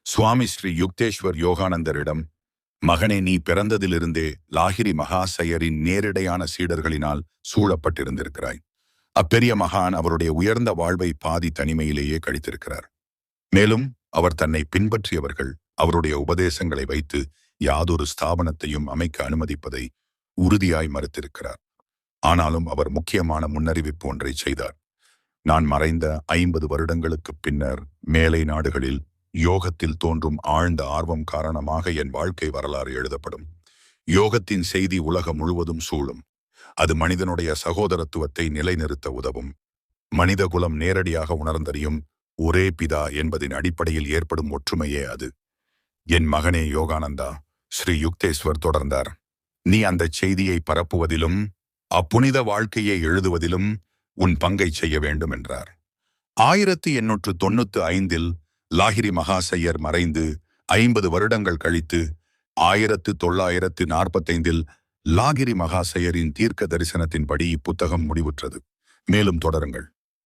சுவாமி ஸ்ரீ யுக்தேஸ்வர் யோகானந்தரிடம், மகனே, நீ பிறந்ததிலிருந்தே லாகிரி மகாசயரின் நேரிடையான சீடர்களினால் சூழப்பட்டிருந்திருக்கிறாய். அப்பெரிய மகான் அவருடைய உயர்ந்த வாழ்வை பாதி தனிமையிலேயே கழித்திருக்கிறார். மேலும் அவர் தன்னை பின்பற்றியவர்கள் அவருடைய உபதேசங்களை வைத்து யாதொரு ஸ்தாபனத்தையும் அமைக்க அனுமதிப்பதை உறுதியாய் மறுத்திருக்கிறார். ஆனாலும் அவர் முக்கியமான முன்னறிவிப்பு ஒன்றை செய்தார். நான் மறைந்த 50 வருடங்களுக்குப் பின்னர் மேலை நாடுகளில் யோகத்தில் தோன்றும் ஆழ்ந்த ஆர்வம் காரணமாக என் வாழ்க்கை வரலாறு எழுதப்படும். யோகத்தின் செய்தி உலகம் முழுவதும் சூழும். அது மனிதனுடைய சகோதரத்துவத்தை நிலைநிறுத்த உதவும். மனித குலம் நேரடியாக உணர்ந்தறியும் ஒரே பிதா என்பதின் அடிப்படையில் ஏற்படும் ஒற்றுமையே அது. என் மகனே யோகானந்தா, ஸ்ரீ யுக்தேஸ்வர் தொடர்ந்தார், நீ அந்த செய்தியை பரப்புவதிலும் அப்புனித வாழ்க்கையை எழுதுவதிலும் உன் பங்கை செய்ய வேண்டும் என்றார். 1895 லாகிரி மகாசையர் மறைந்து 50 வருடங்கள் கழித்து 1945 லாகிரி மகாசையரின் தீர்க்க தரிசனத்தின்படி இப்புத்தகம் முடிவுற்றது. மேலும் தொடருங்கள்.